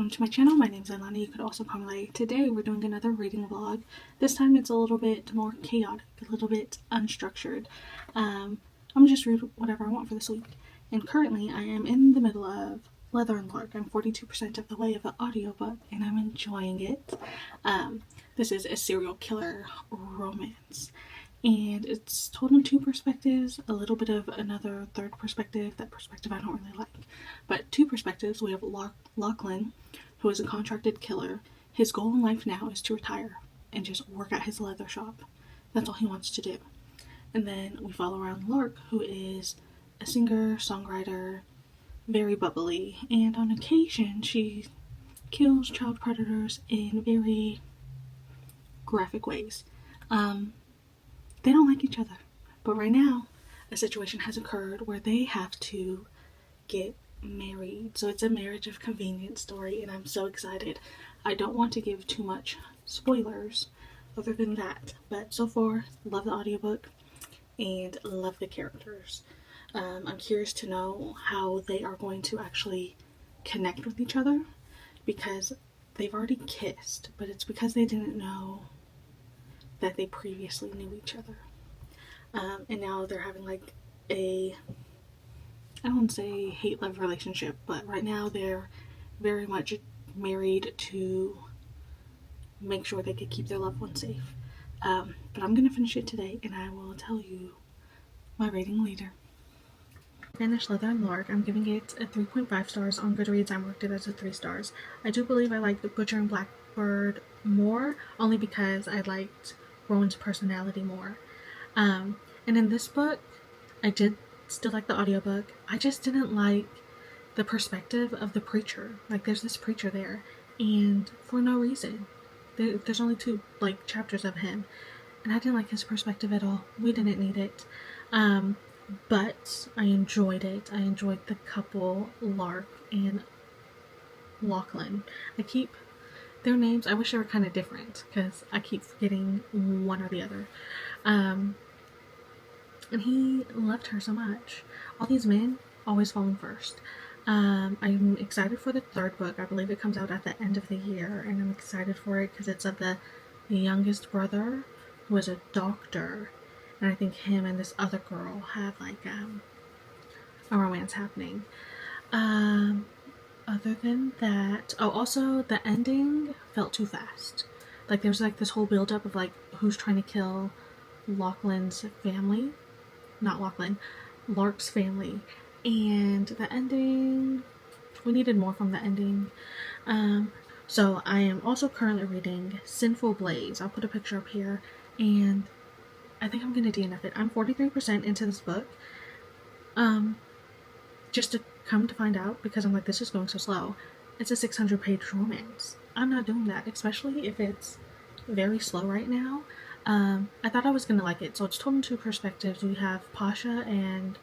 welcome to my channel. My name's Alana. You could also call me Lay. Today we're doing another reading vlog. This time it's a little bit more chaotic, a little bit unstructured. I'm gonna just read whatever I want for this week. And currently I am in the middle of Leather and Lark. I'm 42% of the way of the audiobook and I'm enjoying it. This is a serial killer romance. And it's told in two perspectives, a little bit of another third perspective. That perspective I don't really like. But two perspectives. We have Lachlan, who is a contracted killer. His goal in life now is to retire and just work at his leather shop. That's all he wants to do. And then we follow around Lark, who is a singer, songwriter, very bubbly, and on occasion she kills child predators in very graphic ways. They don't like each other. But right now, a situation has occurred where they have to get married. So it's a marriage of convenience story, and I'm so excited. I don't want to give too much spoilers other than that. But so far, love the audiobook and love the characters. I'm curious to know how they are going to actually connect with each other, because they've already kissed, but it's because they didn't know that they previously knew each other. And now they're having like I don't want to say hate-love relationship, but right now they're very much married to make sure they could keep their loved one safe. But I'm going to finish it today and I will tell you my rating later. Finished Leather and Lark. I'm giving it a 3.5 stars. On Goodreads I marked it as a 3 stars. I do believe I liked Butcher and Blackbird more, only because I liked Rowan's personality more. And in this book, I did still like the audiobook. I just didn't like the perspective of the preacher. Like, there's this preacher there, and for no reason. There's only 2 chapters of him, and I didn't like his perspective at all. We didn't need it. But I enjoyed it. I enjoyed the couple, Lark and Lachlan. Their names, I wish they were kind of different, because I keep forgetting one or the other. And he loved her so much. All these men always falling first. I'm excited for the 3rd book. I believe it comes out at the end of the year, and I'm excited for it because it's of the youngest brother who is a doctor, and I think him and this other girl have a romance happening. Other than that, also the ending felt too fast. There's this whole build up of who's trying to kill Lachlan's family. Not Lachlan, Lark's family. And the ending, we needed more from the ending. So I am also currently reading Sinful Blaze. I'll put a picture up here, and I think I'm going to DNF it. I'm 43% into this book. Just to come to find out, because I'm like, this is going so slow, it's a 600-page romance. I'm not doing that, especially if it's very slow right now. I thought I was going to like it. So it's told in 2 perspectives. We have Pasha and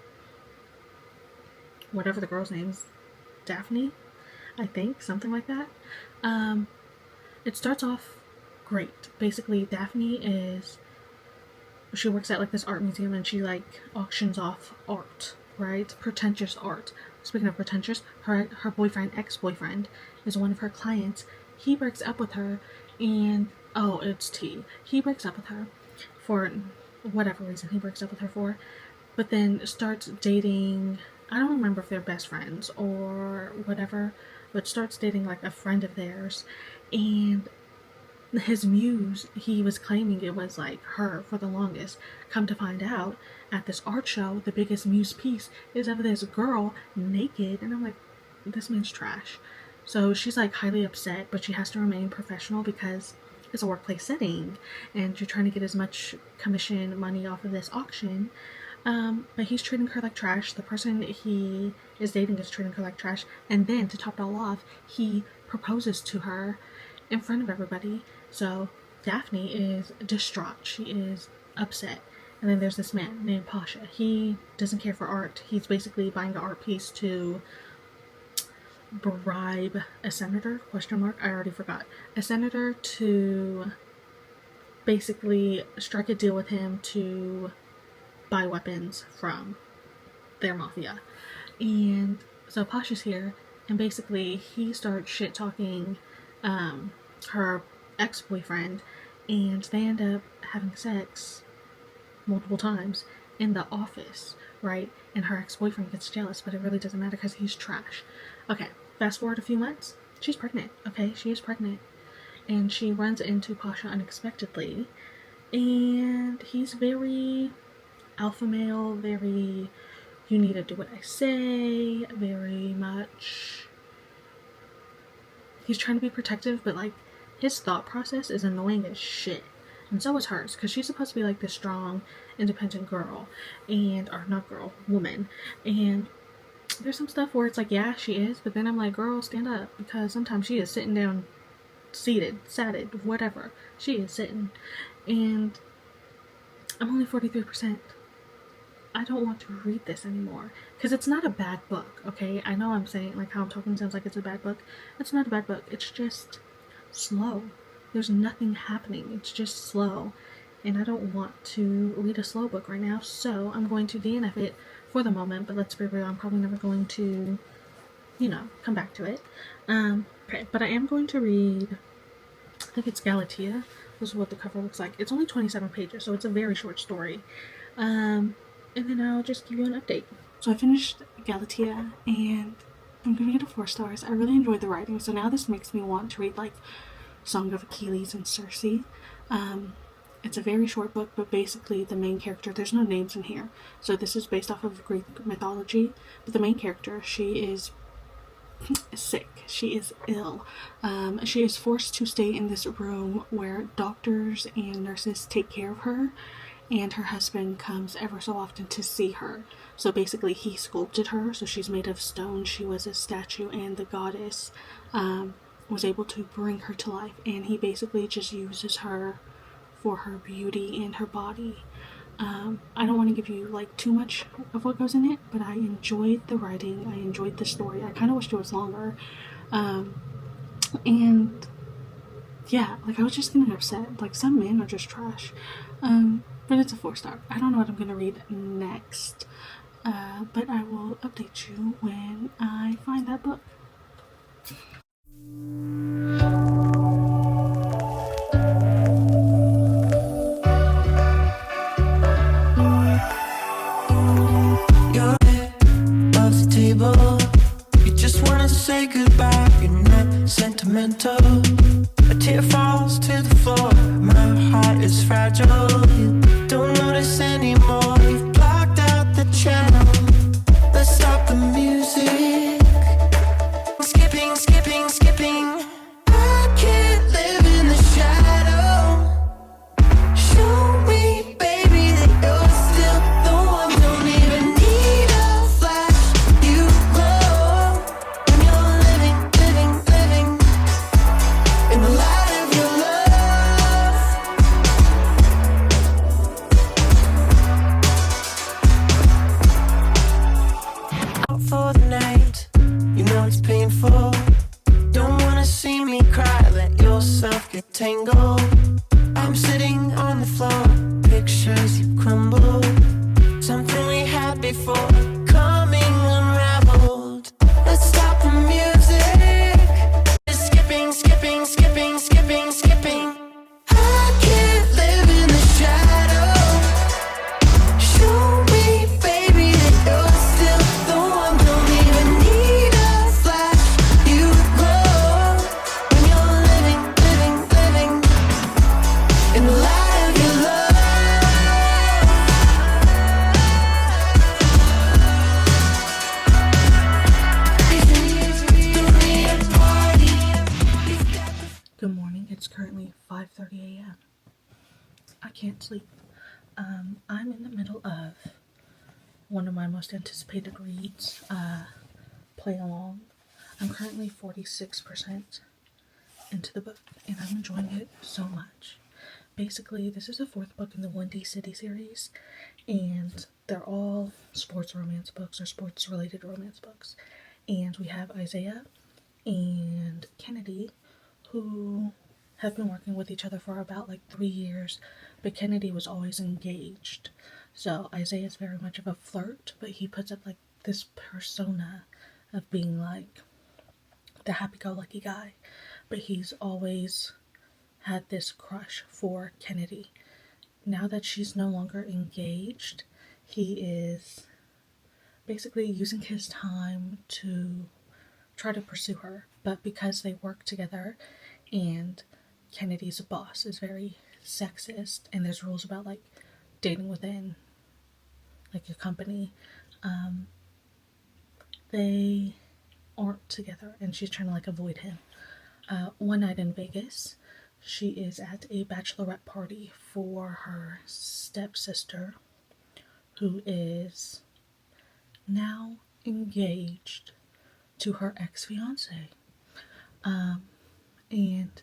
whatever the girl's name is, Daphne, I think, something like that. It starts off great. Basically, Daphne she works at this art museum, and she auctions off art, right? Pretentious art. Speaking of pretentious, her ex-boyfriend is one of her clients. He breaks up with her, and it's T. He breaks up with her for whatever reason he breaks up with her for, but then starts dating, I don't remember if they're best friends or whatever, but starts dating a friend of theirs, and his muse, he was claiming it was her for the longest. Come to find out, at this art show, the biggest muse piece is of this girl naked, and I'm like, this man's trash. So she's highly upset, but she has to remain professional because it's a workplace setting and you're trying to get as much commission money off of this auction. But he's treating her like trash. The person he is dating is treating her like trash. And then to top it all off, he proposes to her in front of everybody. So Daphne is distraught. She is upset. And then there's this man named Pasha. He doesn't care for art. He's basically buying the art piece to bribe a senator, I already forgot, a senator to basically strike a deal with him to buy weapons from their mafia. And so Pasha's here, And basically, he starts shit talking her ex-boyfriend, and they end up having sex multiple times in the office, right? And her ex-boyfriend gets jealous, but it really doesn't matter because he's trash. Okay, fast forward a few months, she's pregnant. Okay, she is pregnant, and she runs into Pasha unexpectedly, and he's very alpha male, very you need to do what I say, very much. He's trying to be protective, but like his thought process is annoying as shit. And so is hers, because she's supposed to be like this strong, independent girl, and, or not girl, woman. And there's some stuff where it's like, yeah, she is, but then I'm like, girl, stand up, because sometimes she is sitting down, seated, satted, whatever. She is sitting. And I'm only 43%. I don't want to read this anymore. Because it's not a bad book, okay? I know I'm saying, like, how I'm talking sounds like it's a bad book. It's not a bad book. It's just slow. There's nothing happening. It's just slow. And I don't want to read a slow book right now, so I'm going to DNF it for the moment. But let's be real, I'm probably never going to, come back to it. Okay, but I am going to read, I think it's Galatea. This is what the cover looks like. It's only 27 pages, so it's a very short story. And then I'll just give you an update. So I finished Galatea, and I'm giving it a 4 stars. I really enjoyed the writing, so now this makes me want to read like Song of Achilles and Circe. It's a very short book, but basically the main character, there's no names in here, so this is based off of Greek mythology, but the main character, she is sick. She is ill. She is forced to stay in this room where doctors and nurses take care of her, and her husband comes ever so often to see her. So basically, he sculpted her, so she's made of stone. She was a statue, and the goddess was able to bring her to life, and he basically just uses her for her beauty and her body. I don't want to give you like too much of what goes in it, but I enjoyed the writing. I enjoyed the story. I kind of wished it was longer. And yeah, like I was just getting upset. Like some men are just trash. But it's a 4 star. I don't know what I'm gonna read next. But I will update you when I find that book. You're above the table. You just wanna say goodbye. You're not sentimental. A tear falls to the floor. My heart is fragile. You don't notice anymore. You've blocked out the channel. Let's stop the music. Skipping, skipping, skipping. I can't live in the shadow. Show me, baby, that you're still the one. Don't even need a flash. You glow when you're living, living, living in the light of your love. Out for the night, you know it's painful. Don't wanna see me cry, let yourself get tangled. I'm sitting on the floor, pictures you crumble. Something we had before, coming unraveled. Let's stop the music. Skipping, skipping, skipping, skipping, skipping. I can't live in the shadow. Show me, baby, that you're still the one. Don't even need a flash. You glow when you're living, living, living in the light of your love. Good morning. It's currently 5:30 a.m. I can't sleep. I'm in the middle of one of my most anticipated reads, Play Along. I'm currently 46% into the book, and I'm enjoying it so much. Basically, this is the 4th book in the Windy City series, and they're all sports romance books or sports related romance books. And we have Isaiah and Kennedy, who have been working with each other for about like 3 years, but Kennedy was always engaged. So Isaiah is very much of a flirt, but he puts up like this persona of being like the happy-go-lucky guy, but he's always had this crush for Kennedy. Now that she's no longer engaged, he is basically using his time to try to pursue her. But because they work together and Kennedy's boss is very sexist and there's rules about like dating within like your company, they aren't together and she's trying to like avoid him. One night in Vegas, she is at a bachelorette party for her stepsister, who is now engaged to her ex-fiance. And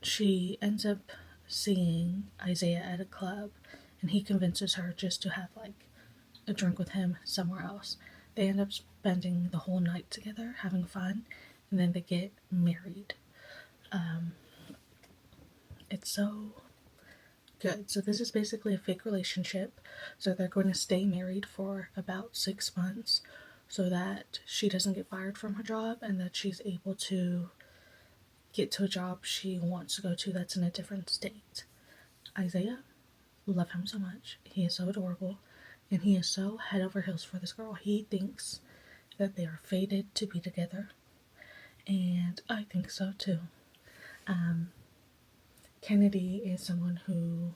she ends up seeing Isaiah at a club, and he convinces her just to have like a drink with him somewhere else. They end up spending the whole night together, having fun, and then they get married. It's so good. So this is basically a fake relationship. So they're going to stay married for about 6 months so that she doesn't get fired from her job and that she's able to get to a job she wants to go to that's in a different state. Isaiah, love him so much. He is so adorable and he is so head over heels for this girl. He thinks that they are fated to be together, and I think so too. Kennedy is someone who,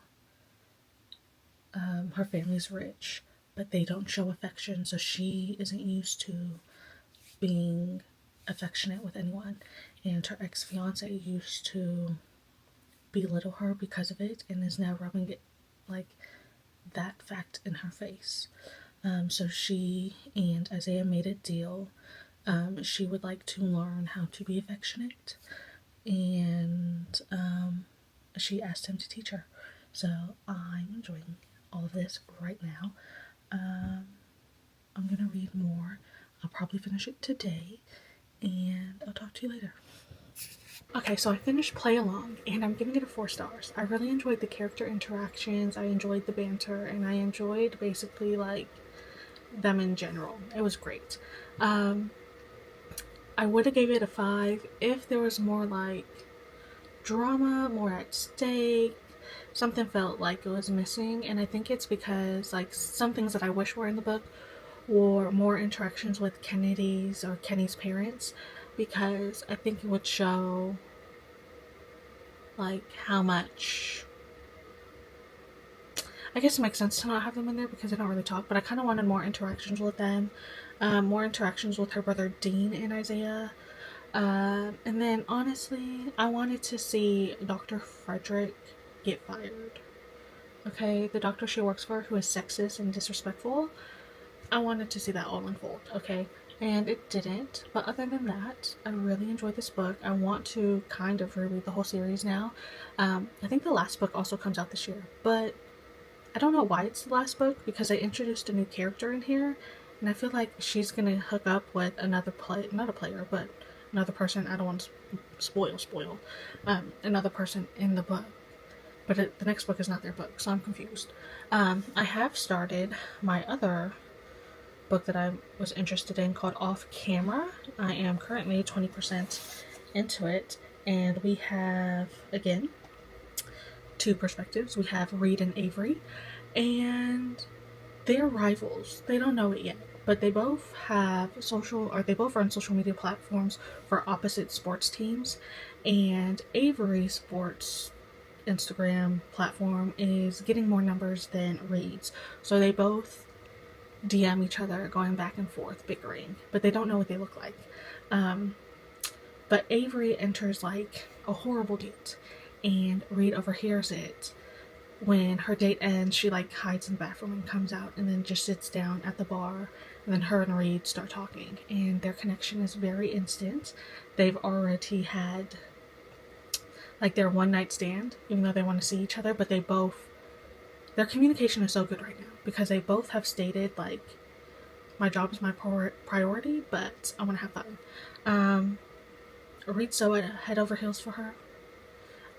her family's rich, but they don't show affection, so she isn't used to being affectionate with anyone. And her ex-fiance used to belittle her because of it and is now rubbing it like that fact in her face. So she and Isaiah made a deal. She would like to learn how to be affectionate, and she asked him to teach her. So I'm enjoying all of this right now. I'm gonna read more. I'll probably finish it today, and I'll talk to you later. Okay, so I finished Play Along, and I'm giving it a 4 stars. I really enjoyed the character interactions, I enjoyed the banter, and I enjoyed basically like them in general. It was great. I would have gave it a 5 if there was more like drama, more at stake. Something felt like it was missing, and I think it's because like some things that I wish were in the book were more interactions with Kennedy's or Kenny's parents, because I think it would show like how much, I guess it makes sense to not have them in there because they don't really talk, but I kind of wanted more interactions with them, more interactions with her brother Dean and Isaiah. And then honestly, I wanted to see Dr. Frederick get fired. Okay, the doctor she works for, who is sexist and disrespectful, I wanted to see that all unfold, okay? And it didn't. But other than that, I really enjoyed this book. I want to kind of reread the whole series now. I think the last book also comes out this year, but I don't know why it's the last book, because they introduced a new character in here, and I feel like she's gonna hook up with another not a player, but another person. I don't want to spoil another person in the book, but the next book is not their book, so I'm confused. I have started my other book that I was interested in called Off Camera. I am currently 20% into it, and we have, again, 2 perspectives. We have Reed and Avery, and they're rivals. They don't know it yet, but they both they both run social media platforms for opposite sports teams, and Avery's sports Instagram platform is getting more numbers than Reed's, so they both DM each other, going back and forth, bickering, but they don't know what they look like. But Avery enters like a horrible date, and Reed overhears it. When her date ends, she like hides in the bathroom and comes out, and then just sits down at the bar, and then her and Reed start talking, and their connection is very instant. They've already had like their one night stand, even though they want to see each other, but their communication is so good right now because they both have stated like, my job is my priority, but I want to have fun. Reed's so head over heels for her.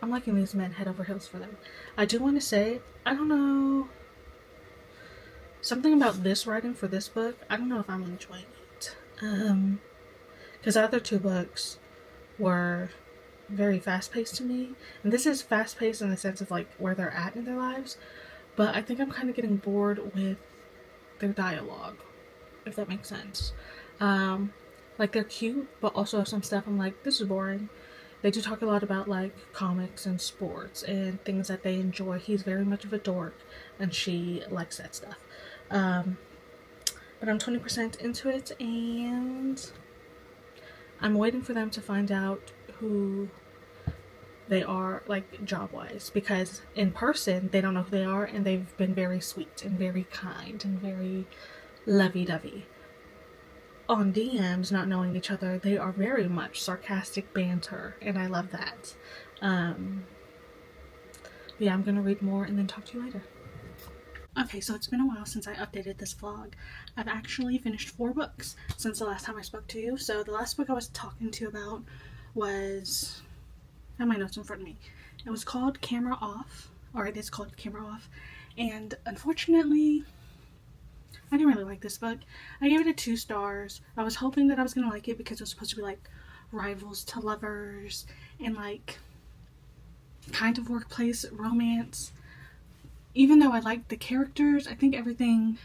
I'm liking these men head over heels for them. I do want to say, I don't know, something about this writing for this book, I don't know if I'm enjoying it. Because the other two books were very fast paced to me, and this is fast paced in the sense of like where they're at in their lives, but I think I'm kind of getting bored with their dialogue, if that makes sense. Like they're cute, but also some stuff I'm like, this is boring. They do talk a lot about like comics and sports and things that they enjoy. He's very much of a dork, and she likes that stuff. Um, but I'm 20% into it, and I'm waiting for them to find out who they are, like job wise, because in person they don't know who they are, and they've been very sweet and very kind and very lovey dovey. On DMs, not knowing each other, they are very much sarcastic banter, and I love that. Um, yeah, I'm gonna read more and then talk to you later. Okay, so it's been a while since I updated this vlog. I've actually finished 4 books since the last time I spoke to you. So the last book I was talking to you about was, I have my notes in front of me. It was called Camera Off, or it is called Camera Off, and unfortunately, I didn't really like this book. I gave it a 2 stars. I was hoping that I was gonna like it because it was supposed to be like rivals to lovers and like kind of workplace romance. Even though I liked the characters, I think everything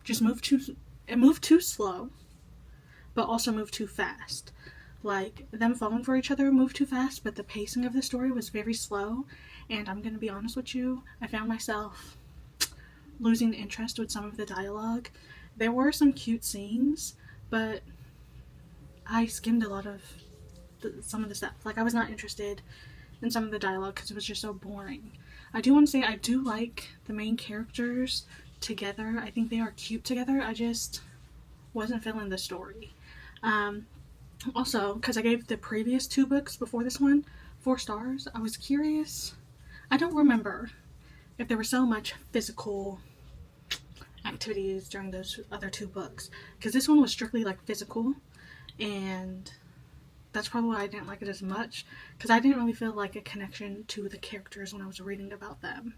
just moved too slow, but also moved too fast. Like, them falling for each other moved too fast, but the pacing of the story was very slow, and I'm gonna be honest with you, I found myself losing interest with some of the dialogue. There were some cute scenes, but I skimmed a lot of some of the stuff. Like, I was not interested in some of the dialogue because it was just so boring. I do want to say I do like the main characters together. I think they are cute together. I just wasn't feeling the story. Also, because I gave the previous 2 books before this one 4 stars, I was curious. I don't remember if there was so much physical activities during those other 2 books, because this one was strictly like physical, and that's probably why I didn't like it as much, because I didn't really feel like a connection to the characters when I was reading about them.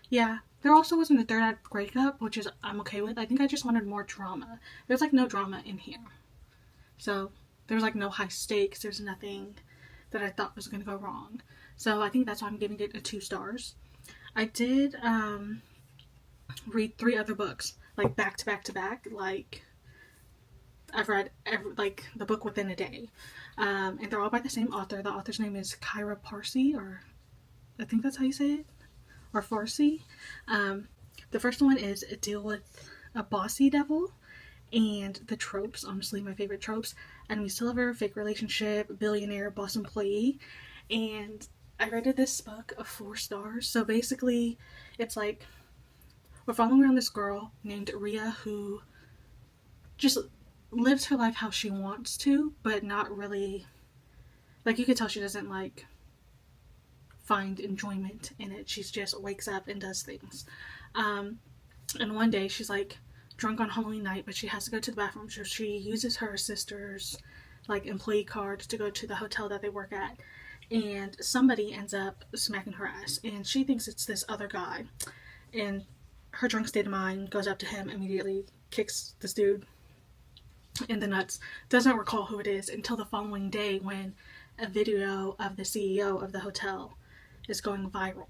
Yeah, there also wasn't a third act breakup, which is I'm okay with. I think I just wanted more drama. There's like no drama in here, so there's like no high stakes. There's nothing that I thought was going to go wrong. So I think that's why I'm giving it a 2 stars. I did read 3 other books, like back to back to back. Like, I've read like the book within a day, and they're all by the same author. The author's name is Kyra Parsi, or I think that's how you say it, or Farsi. The first one is Deal with a Bossy Devil, and the tropes, honestly my favorite tropes: enemies to lover, fake relationship, billionaire, boss employee. And I rated this book a 4 stars. So basically, it's like we're following around this girl named Ria who just lives her life how she wants to, but not really, like, you could tell she doesn't like find enjoyment in it. She just wakes up and does things. And one day she's like drunk on Halloween night, but she has to go to the bathroom, so she uses her sister's like employee card to go to the hotel that they work at, and somebody ends up smacking her ass, and she thinks it's this other guy, and her drunk state of mind goes up to him, immediately kicks this dude in the nuts, doesn't recall who it is until the following day when a video of the CEO of the hotel is going viral,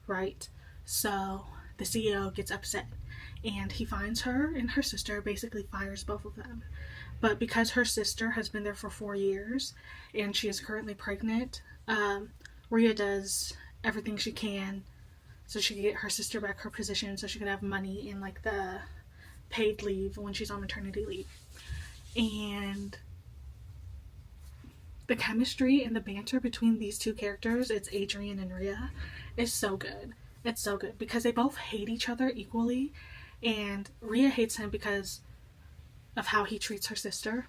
right? So the CEO gets upset, and he finds her, and her sister basically fires both of them. But because her sister has been there for 4 years and she is currently pregnant, Rhea does everything she can so she can get her sister back her position, so she can have money in like the paid leave when she's on maternity leave. And the chemistry and the banter between these 2 characters, it's Adrian and Rhea, is so good. It's so good because they both hate each other equally, and Rhea hates him because of how he treats her sister,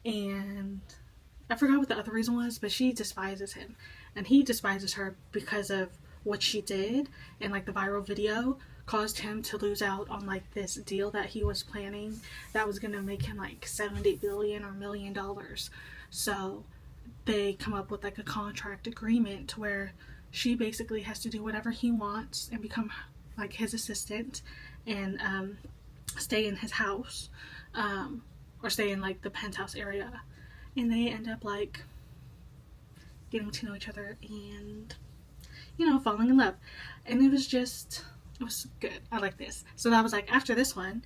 and I forgot what the other reason was, but she despises him, and he despises her because of what she did, and like the viral video caused him to lose out on like this deal that he was planning that was gonna make him like $70 billion or $1 million. So they come up with like a contract agreement where she basically has to do whatever he wants and become like his assistant, and stay in his house, or stay in like the penthouse area, and they end up like getting to know each other and falling in love. And it was good. I like this. So that was like after this one,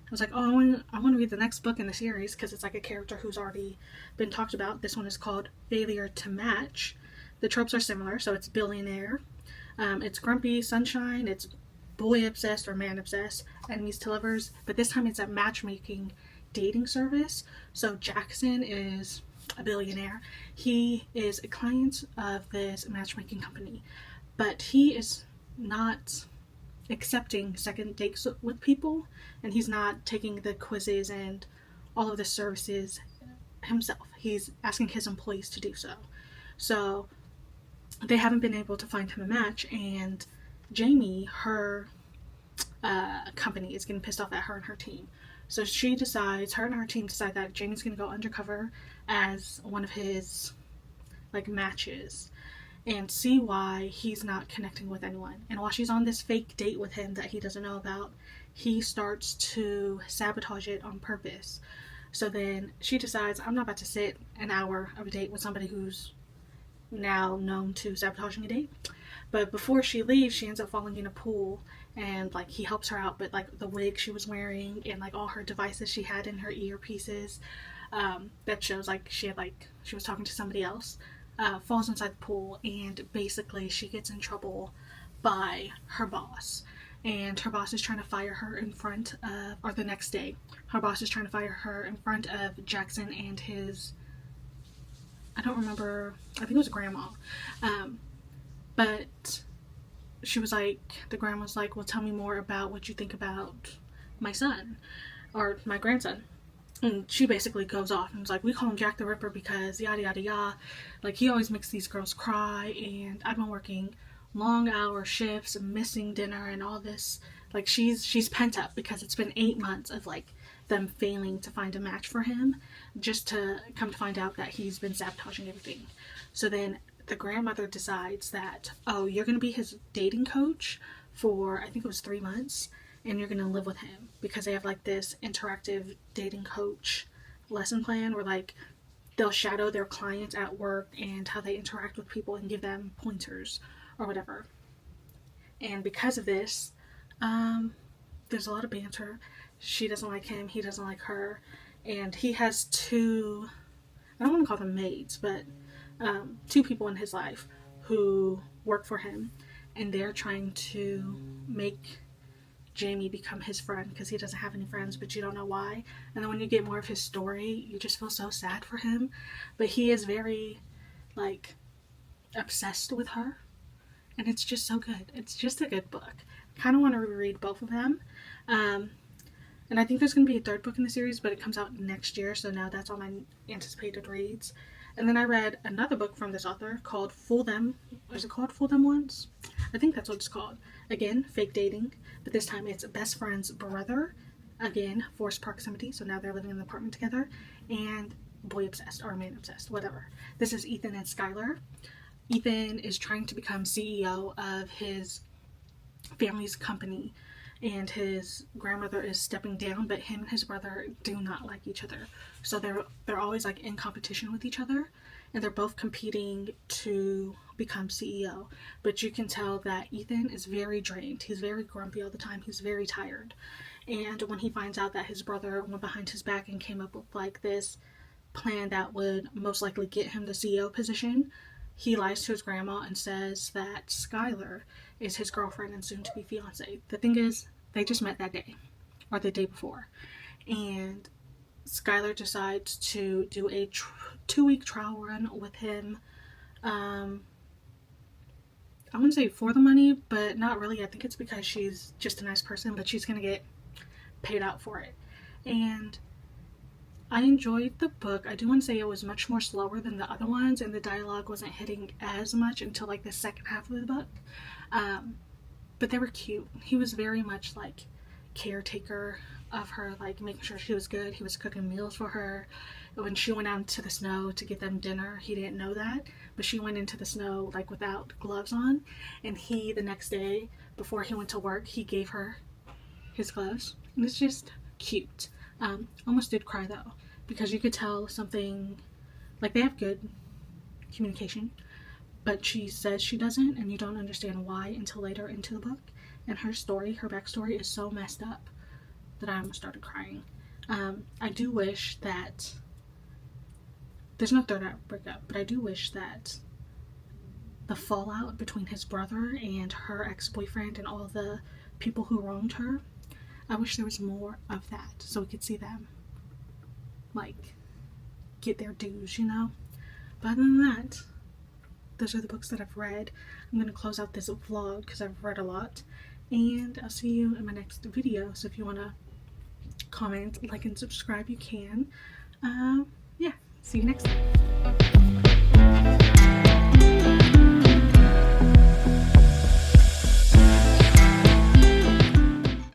I was like, oh, I want to read the next book in the series because it's like a character who's already been talked about. This one is called Failure to Match. The tropes are similar, so it's billionaire, it's grumpy sunshine, it's boy obsessed or man obsessed, enemies to lovers, but this time it's a matchmaking dating service. So Jackson is a billionaire. He is a client of this matchmaking company, but he is not accepting second dates with people, and he's not taking the quizzes and all of the services himself. He's asking his employees to do so. So they haven't been able to find him a match, and Jamie, her company, is getting pissed off at her and her team. So her and her team decide that Jamie's going to go undercover as one of his like matches and see why he's not connecting with anyone. And while she's on this fake date with him that he doesn't know about, he starts to sabotage it on purpose. So then she decides, I'm not about to sit an hour of a date with somebody who's now known to sabotaging a date. But before she leaves, she ends up falling in a pool, and like he helps her out, but like the wig she was wearing and like all her devices she had in her earpieces, that shows like she was talking to somebody else, falls inside the pool, and basically she gets in trouble by her boss. And her boss is trying to fire her in front of, or the next day, her boss is trying to fire her in front of Jackson and his, I don't remember, I think it was grandma. But she was like, the grandma's like, well, tell me more about what you think about my son, or my grandson. And she basically goes off and was like, we call him Jack the Ripper because yada yada yada. Like, he always makes these girls cry, and I've been working long hour shifts and missing dinner and all this. Like, she's pent up because it's been 8 months of like them failing to find a match for him, just to come to find out that he's been sabotaging everything. So then the grandmother decides that, oh, you're going to be his dating coach for, I think it was 3 months, and you're going to live with him, because they have like this interactive dating coach lesson plan where like they'll shadow their clients at work and how they interact with people and give them pointers or whatever. And because of this, there's a lot of banter. She doesn't like him, he doesn't like her, and he has two, I don't want to call them maids, but two people in his life who work for him, and they're trying to make Jamie become his friend because he doesn't have any friends, but you don't know why. And then when you get more of his story, you just feel so sad for him. But he is very like obsessed with her, and it's just so good. It's just a good book. I kind of want to reread both of them. And I think there's going to be a third book in the series, but it comes out next year, so now that's on my anticipated reads. And then I read another book from this author called Fool Them. Is it called Fool Them Once? I think that's what it's called. Again, fake dating, but this time it's best friend's brother. Again, forced proximity, so now they're living in an apartment together. And boy obsessed, or man obsessed, whatever. This is Ethan and Skylar. Ethan is trying to become CEO of his family's company, and his grandmother is stepping down, but him and his brother do not like each other. So they're always like in competition with each other, and they're both competing to become CEO. But you can tell that Ethan is very drained. He's very grumpy all the time. He's very tired. And when he finds out that his brother went behind his back and came up with like this plan that would most likely get him the CEO position, he lies to his grandma and says that Skylar is his girlfriend and soon to be fiance. The thing is, they just met that day, or the day before, and Skylar decides to do a 2-week trial run with him. I wouldn't say for the money, but not really. I think it's because she's just a nice person, but she's gonna get paid out for it. And I enjoyed the book. I do want to say it was much more slower than the other ones, and the dialogue wasn't hitting as much until like the second half of the book. But they were cute. He was very much like caretaker of her, like making sure she was good. He was cooking meals for her. When she went out into the snow to get them dinner, he didn't know that, but she went into the snow like without gloves on, and he, the next day before he went to work, he gave her his gloves, and it's just cute. Almost did cry though, because you could tell something, like they have good communication, but she says she doesn't, and you don't understand why until later into the book. And her story, her backstory, is so messed up that I almost started crying. I do wish that there's no third act breakup, but I do wish that the fallout between his brother and her ex-boyfriend and all the people who wronged her, I wish there was more of that so we could see them like get their dues, you know. But other than that, those are the books that I've read. I'm going to close out this vlog because I've read a lot, and I'll see you in my next video. So if you want to comment, like, and subscribe, you can. Yeah, see you next time.